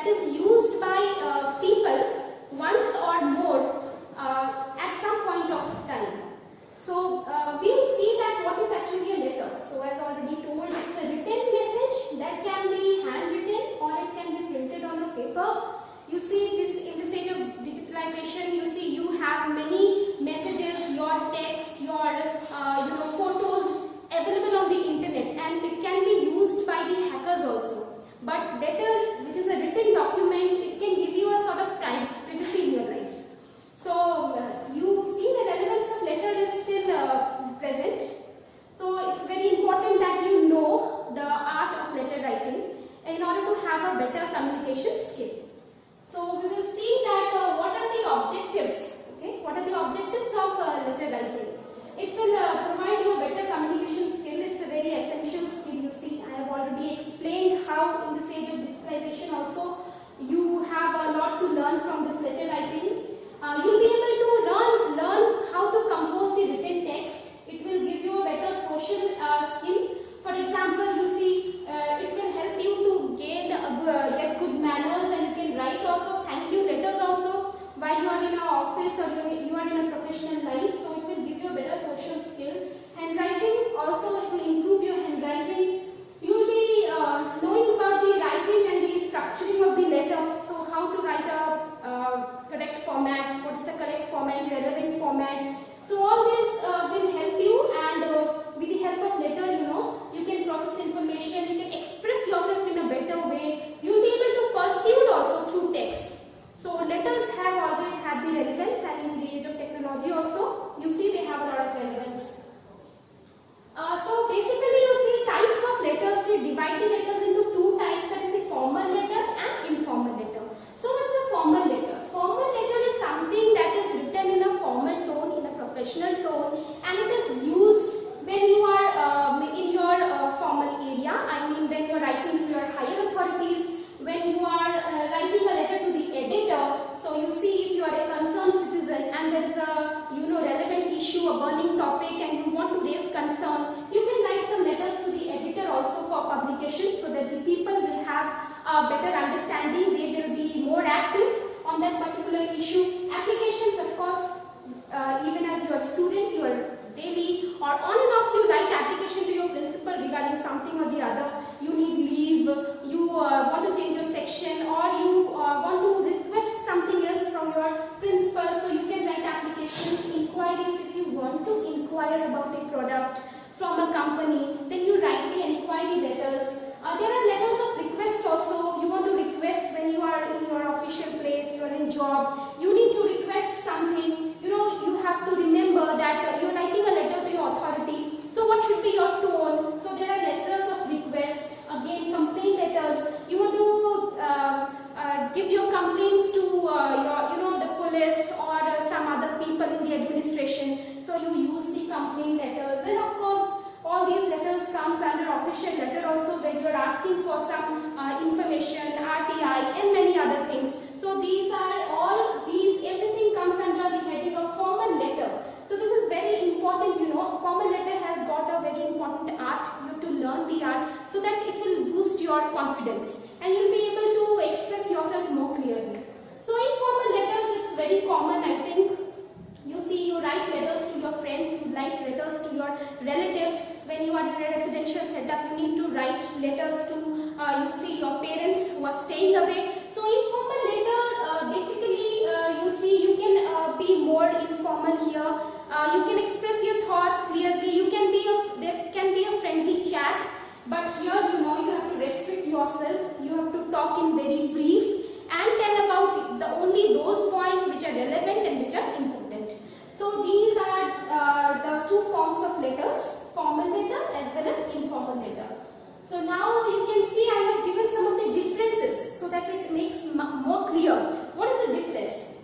that is used by people once or more at some point of time. So we'll see that what is actually a letter. So as already told, it's a written message that can be handwritten or it can be printed on a paper. You see this in the stage of digitalization, you see you have many messages, your text, your photos available on the internet, and it can be used by the hackers also. But letter, which is a written document, it can give you a sort of privacy in your life. So you see the relevance of letter is still present. So it's very important that you know the art of letter writing in order to have a better communication skill. So we will see that what are the objectives. Okay, what are the objectives of letter writing? It will provide you a better communication skill. It's a very essential skill. You see, I have already explained how in the stage of digitalization also you have a lot to learn from this letter writing. You'll be able to learn how to compose the written text. It will give you a better social skill. For example, you see, it will help you to get good manners, and you can write also thank you letters also while you are in an office or you are in a professional life. So it will give you a better social skill. Handwriting also, it will improve your handwriting. You will be knowing about the writing and the structuring of the letter. So how to write a correct format, what is the correct format, relevant format. So all this will help you, and with the help of letter, you can process information, you can express yourself in a better way. You will be able to pursue also through text. So letters have always had the relevance, and in the age of technology also, you see they have a lot of relevance. So basically you see types of letters. We divide the letters into two types, that is the formal letter and informal letter. So what's a formal letter? Formal letter is something that is written in a formal tone, in a professional tone, and it is used when you are in your formal area. I mean when you are writing to your higher authorities, when you are writing a letter to the editor. So you see, if you are a concerned citizen and there is a relevant issue, a burning topic, and you want to raise concern, you can write some letters to the editor also for publication, so that the people will have a better understanding. They will be more active on that particular issue. Applications, of course, even as you are student, you are daily or on and off, you write application to your principal regarding something or the other. You need leave, you want to change your section, or you want to request something else from your principal, so you can write applications. Inquiries, if you want to inquire about a product from a company, then you write the inquiry letters. There are letters of request also. You want to request when you are in your official place, you are in job, you need to request something. You have to remember that you are writing a letter to your authority. So what should be your tone? So there are letters of request. Again, complaint letters. You want to give your complaints to the police or some other people in the administration. So you use the complaint letters. And of course, all these letters comes under official letter also, when you are asking for some information, RTI, and many other things. So everything comes under the heading of formal letter. So this is very important, formal letter has got a very important art. You have to learn the art so that it will boost your confidence and you will be able to express yourself more clearly. So informal letters, it's very common, I think. You see, you write letters to your friends, you write letters to your relatives. When you are in a residential setup, you need to write letters to, your parents who are staying away. So informal letter, basically, you can be more informal here. You can express your thoughts clearly. There can be a friendly chat, but here, you have to restrict yourself. You have to talk in very brief and tell about only those points which are relevant and which are important. So these are the two forms of letters, formal letter as well as informal letter. So now you can see I have given some of the differences so that it makes more clear. What is the difference?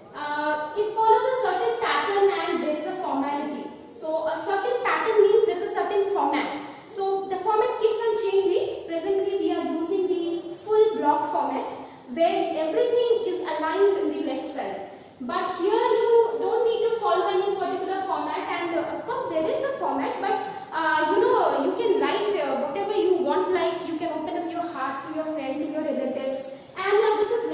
It follows a certain pattern and there is a formality. So a certain pattern means there is a certain format. So the format keeps on changing. Presently we are using the full block format where everything is aligned in the left side. But here you don't need to follow any particular format, and of course there is a format, but you can write whatever you want, like you can open up your heart to your friend, to your relatives, and this is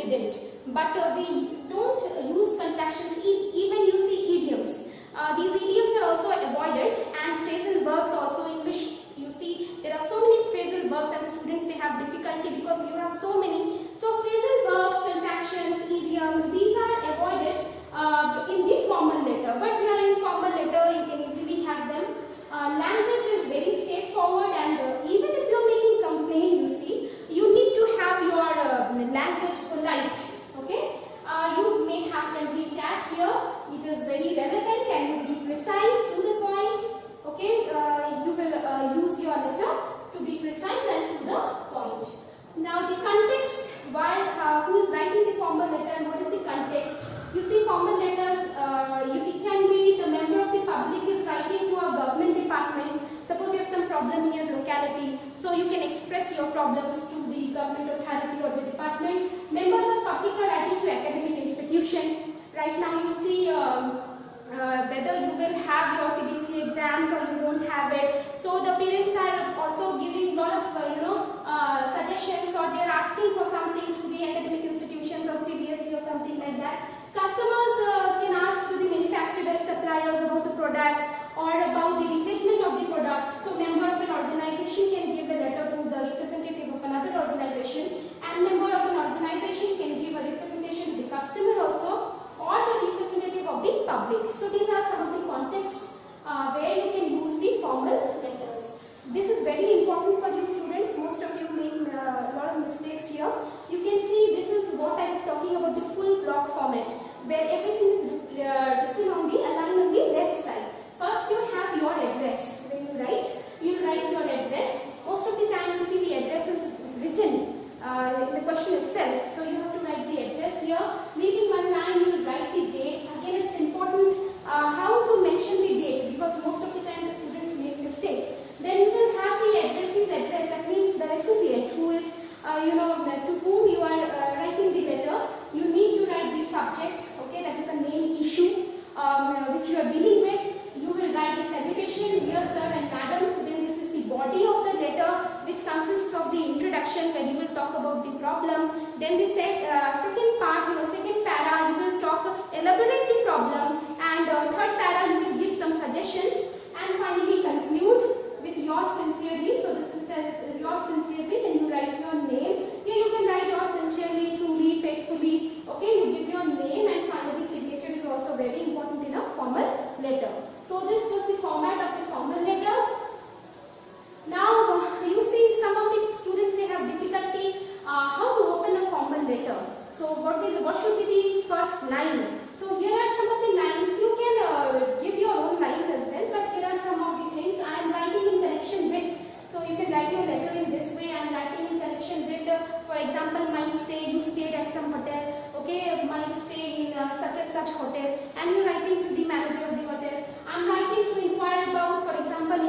incident, but we don't use contractions. Even you see idioms. These idioms are also avoided, and phrasal verbs also in which you see there are so many phrasal verbs and students they have difficulty because you have so many. So phrasal verbs, contractions, idioms, these are avoided in the formal letter. But here in formal letter you can easily have them. Language is very straightforward, and even if you are making complaint, you see, you need to have your language polite. Okay. You may have friendly chat here. It is very relevant and you be precise to the point. Okay, you will use your letter to be precise and to the point. Now the context, while who is writing the formal letter and what is the context? You see formal letters, it can be the member of the public is writing to a government department. Suppose you have some problem in your locality, so you can express your problems to the government authority or the department. Members of public are writing to academic institution. Right now you see whether you will have your CBSE exams or you won't have it. So the parents are also giving a lot of suggestions, or they are asking for something to the academic institutions or CBSE or something like that. Customers can ask to the manufacturers, suppliers about the product or about the replacement of the product. So member of an organization can give a letter to the representative of another organization, and member of an organization can give a representation to the customer also, or the representative of the public. So these are some of the contexts where you can use the formal letters. This is very important for you students. Most of you make a lot of mistakes here. You can see this is what I was talking about, the full block format, where everything is written on the line on the left side. First you have your address. When you write your address. Most of the time you see the address is written in the question itself. So you have to write the address here. Leaving one line, you will write the date. Again, it's important how to mention the date, because most of the time the students make mistake. Then you will have the addressee's address. That means the recipient who is, to whom you are writing the letter. You need to write the subject. Okay, that is the main issue which you are dealing with. You will write the salutation, dear sir and madam. Then this is the body of the letter, which consists of the introduction, where you will talk about the problem. Then the second part, second para, you will elaborate the problem, and third para you will give some suggestions, and finally conclude with yours sincerely. So this is yours sincerely. Then you write your name. Here you can write yours sincerely, truly, faithfully. Okay, you give your name, and finally signature is also very important in a formal letter. So this was the format of the formal letter. Now you see some of the students, they have difficulty how to open a formal letter. So what should be the first line? So here are some of the lines. You can give your own lines as well, but here are some of the things I am writing in connection with. So you can write your letter in this way. I am writing in connection with, for example, my stay. You stayed at some hotel. Okay, my stay in such and such hotel, and you are writing to the manager of the hotel. I am writing to inquire about, for example,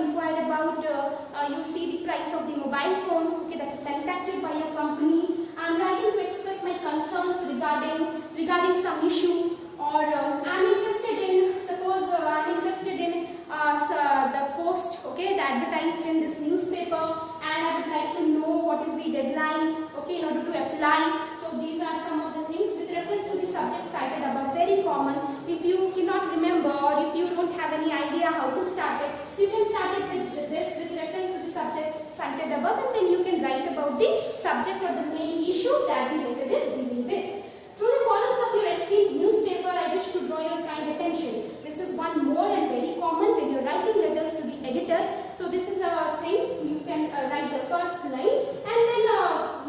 you see the price of the mobile phone. Okay, that is manufactured by a company. I am writing to express my concerns regarding some issue, or I am interested in, suppose I am interested in the post, okay, the advertised in this newspaper, and I would like to know what is the deadline, okay, in order to apply. So these are some of the things with reference to the subject cited above. Very common. If you cannot remember, or if you don't have any idea how to start it, you can start it with this, with reference to the subject cited above, and then you can write about the subject or the main issue that the letter is dealing with. Through the columns of your esteemed newspaper, I wish to draw your kind attention. This is one more and very common when you're writing letters to the editor. So this is a thing. You can write the first line, and then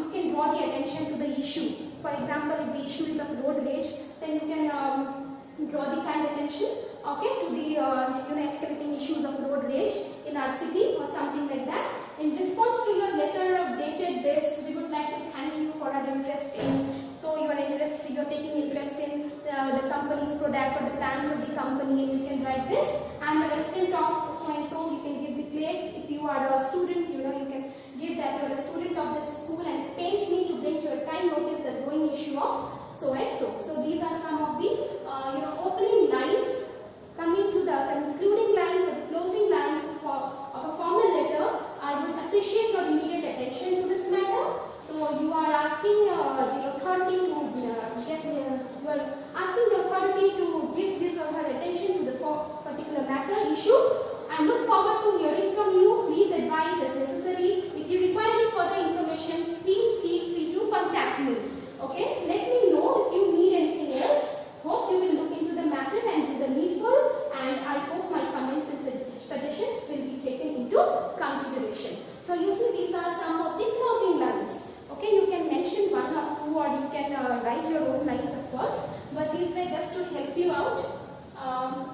you can draw the attention to the issue. For example, if the issue is of road rage, then you can draw the kind attention, okay, to the escalating issues of road rage in our city or something like that. In response to your letter dated this, we would like to thank you for our interest in. So you are taking interest in the company's product or the plans of the company, and you can write this. I am a resident of so and so. You can give the place. If you are a student, you can give that you are a student of this school, and it pains me to bring to your kind notice the growing issue of so and so. So these are some of the opening lines. Coming to the concluding lines or the closing lines of a formal letter, I would appreciate your immediate attention to this matter. So you are asking the authority to can write your own lines, of course, but these were just to help you out.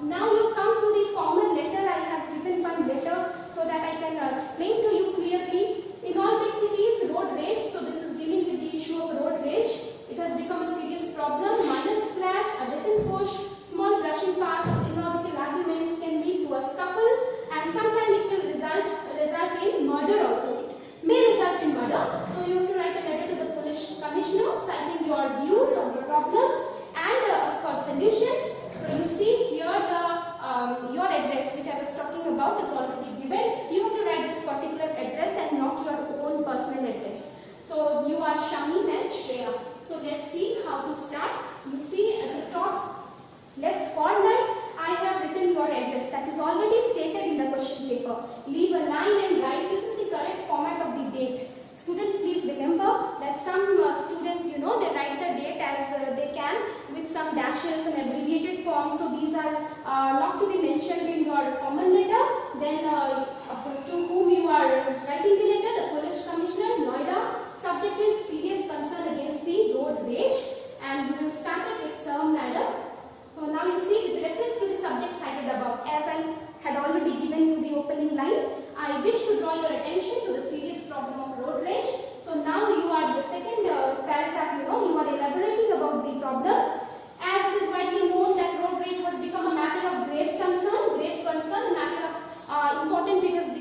Now you come to the formal letter. I have given one letter so that I can explain to you clearly. In all big cities, road rage, so this is dealing with the issue of road rage. It has become a serious problem. Minor scratch, a little push, small brushing past, illogical arguments can lead to a scuffle, and sometimes it will result in murder also. It may result in murder. So you have to write a letter to the police commissioner citing your views on the problem and of course solutions. So you see here your address which I was talking about is already given. You have to write this particular address and not your own personal address. So you are Shamim and Shreya. So let's see how to start. You see at the top left corner I have written your address that is already stated in the question paper. Leave a line and write. This is the correct format of the date. Student, please remember that some students, they write the date as they can with some dashes and abbreviated form. So these are not to be mentioned in your formal letter. Then to whom you are writing the letter, the police commissioner, Noida. Subject is serious concern against the road rage, and you will start it with Sir, Madam. So now you see with reference to the subject cited above, as I had already given you the opening line, I wish to draw your attention to the serious problem of road rage. So now you are the second paragraph, you are elaborating about the problem. As it is widely known that road rage has become a matter of grave concern, a matter of important, it has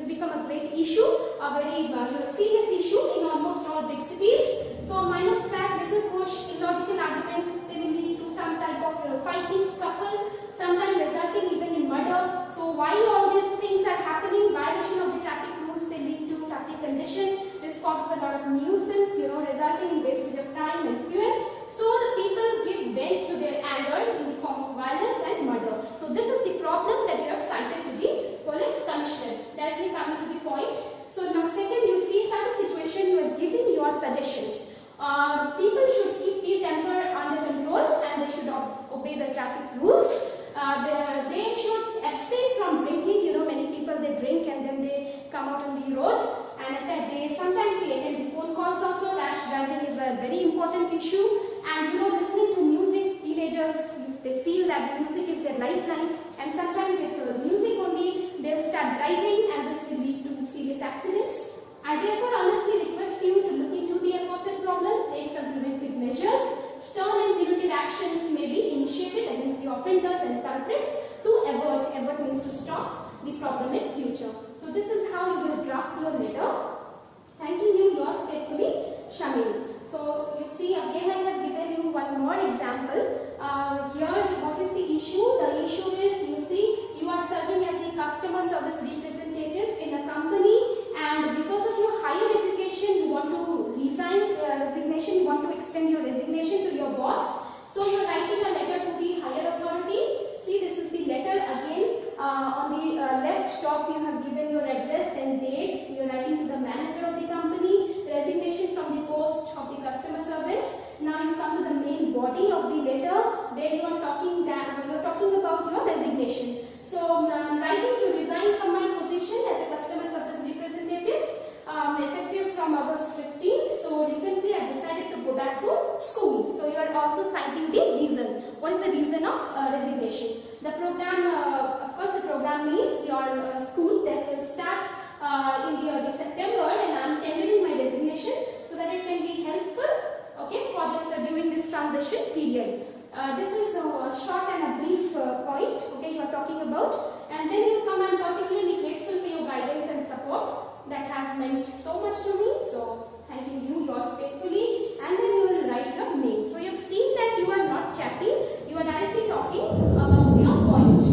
become a great issue, a very serious issue in almost all big cities. So minor scratch, little push, illogical arguments, they will lead to some type of fighting, scuffle, sometimes resulting even in murder. So why all these things are happening? Violation of the traffic rules, they lead to traffic congestion. This causes a lot of nuisance, resulting in wastage of time and fuel. So the people give vent to their anger in the form of violence and murder. So this is the problem that you have cited to the police commissioner. Directly coming to the point. So now second, you see such a situation, you are giving your suggestions. People should keep their temper under control and they should obey the traffic rules. They should abstain from drinking. Many people they drink and then they come out on the road, and sometimes they attend the phone calls also. Rash driving is a very important issue, and listening to music. Teenagers, they feel that music is their lifeline, and sometimes with music only they'll start driving, and this will lead to serious accidents. I therefore honestly request you to look into the aforesaid problem, take some preventive measures. Stern and punitive actions may be initiated against the offenders and culprits to avert means to stop the problem in future. So this is how you will draft your letter. Thanking you, yours faithfully, Shamim. So you see again I have given you one more example. Here what is the issue? The issue is, you see, you are serving as a customer service representative in a company, and because of your higher education you want to you want to extend your resignation to your boss. So you are writing a letter to the higher authority. See, this is the letter again. On the left top you have given your address and date. You are writing to the manager of the company, resignation from the post of the customer service. Now you come to the main body of the letter where you are talking about your resignation. So writing to resign from my position as a customer service representative, effective from August 15th. So recently I decided to go back to school. So you are also citing the reason. What is the reason of resignation? The program, of course the program means your school that will start in the early September, and I am tendering my resignation so that it can be helpful, okay, for this during this transition period. This is a short and a brief point, okay, you are talking about, and then you come, I am particularly grateful for your guidance and support. That has meant so much to me. So thanking you, yours faithfully, and then you will write your name. So you have seen that you are not chatting, you are directly talking about your point.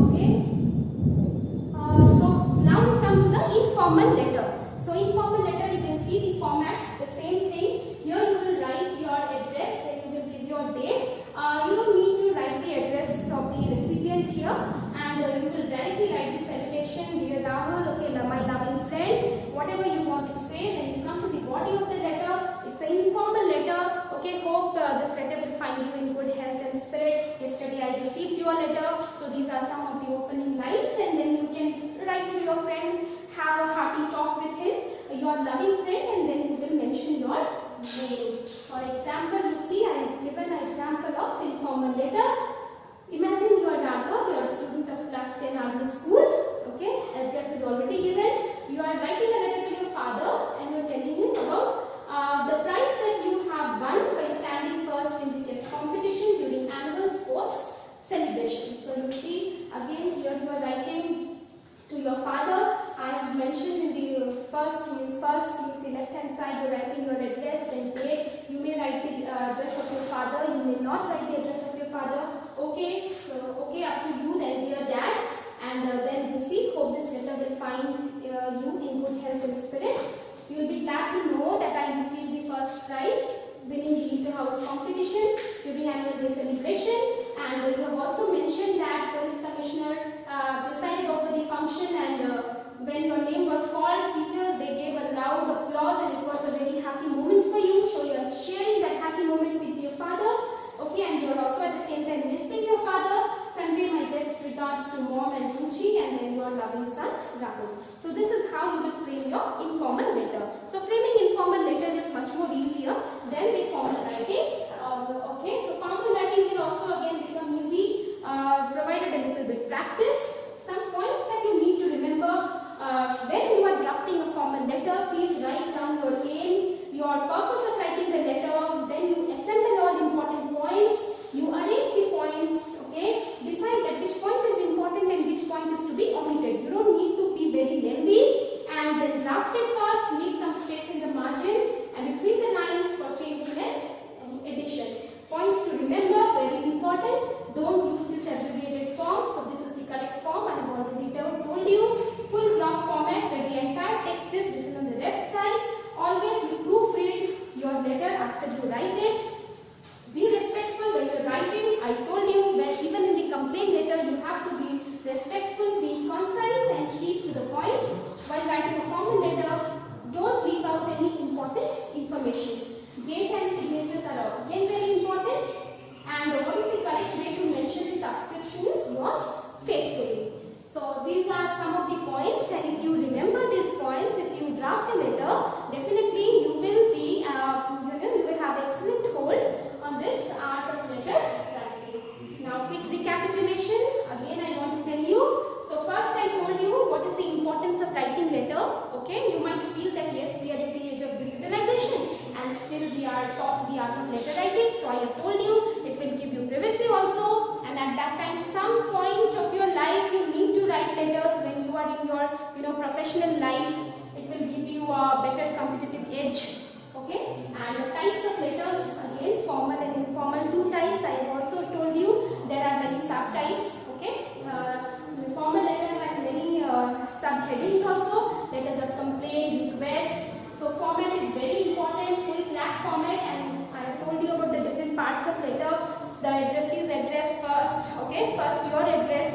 Okay. So now we come to the informal letter. So informal letter, you can see the format, the same thing. Here you will write your address, then you will give your date. You don't need to write the address of the recipient here, and you will directly write the salutation, dear Rahul, okay, my loving friend, whatever you want to say. Then you come to the body of the letter. It's an informal letter. Okay, hope this letter will find you in good health and spirit. Yesterday I received your letter. So these are some of the opening lines, and then you can write to your friend, have a hearty talk with him, your loving friend, and then you will mention your name. For example, you see I have given an example of informal letter. Imagine you are Raghav, you are a student of class 10 Army school. Okay, address is already given. You are writing a letter to your father and you are telling him about the prize that you have won by standing first in the chess competition during annual sports celebration. So you see again here you are writing to your father. I have mentioned in the first, you see left hand side you are writing your address, then date. You may write the address of your father, you may not write the address of your father. Okay, so okay, up to you, then dear dad. And then you see, hope this letter will find you in good health and spirit. You will be glad to know that I received the first prize winning the inter-house competition during annual day celebration. And you have also mentioned that police commissioner presided over the function, and when your name was called, teachers they gave a loud applause, and it was a very happy moment for you. So you are sharing that happy moment with your father. Okay, and you are also at the same time missing your father. Convey my best regards to mom and Ruchi, and then your loving son Rahul. So this is how you will frame your informal letter. So framing informal letter is much more easier than the formal writing. Okay, so formal writing will also again become easy provided a little bit practice. Some points that you need to remember when you are drafting a formal letter. Please write down your aim, your purpose of writing the letter. Then you assemble all important points. You arrange the points. Okay, decide that which point is important and which point is to be omitted. You don't need to be very lengthy, and then draft it first. Leave some space in the margin and between the lines for changing and addition. Points to remember, very important. Don't use this abbreviated form. So this is the correct form. I have already told you. Full block format where the entire text is written on the left side. Always you proofread your letter after you write it. Be respectful when you're writing. I told you that even in the complaint letter you have to be respectful, be concise and keep to the point. While writing a formal letter, don't leave out any important information. Date and signatures are again very important. And what is the correct way to mention the subscription is yours faithfully. So these are some of the points, and if you remember these points, if you draft a letter, definitely you will be, you will have excellent hold on this art of letter writing. Now quick recapitulation, again I want to tell you. So first I told you what is the importance of writing letter. Okay, you might feel that yes, we are at the age of digitalization and still we are taught the art of letter writing. So I have told you it will give you privacy also, and at that time some point of your life you need to write letters when you are in your professional life. It will give you a better competitive edge. Okay, and the types of letters, again formal and informal, two types. I have also told you there are many subtypes. Okay, the formal letter has many subheadings also. Letters of complaint, request. So format is very important, full flat format, and I have told you about the different parts of letter. The address is address first. Okay, first your address,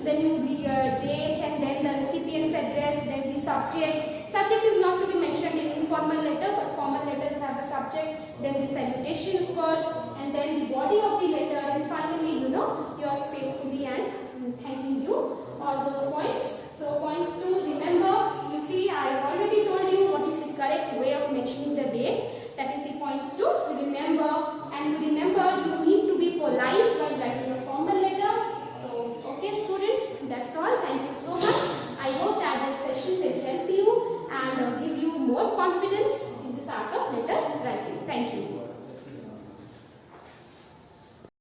then you the date, and then the recipient's address, then the subject. Subject is not to be mentioned in informal letter, but formal letters have a subject, then the salutation first, and then the body of the letter, and finally yours faithfully and thanking you. All those points. So points to remember. You see, I have already told you what is the correct way of mentioning the date. That is the points to remember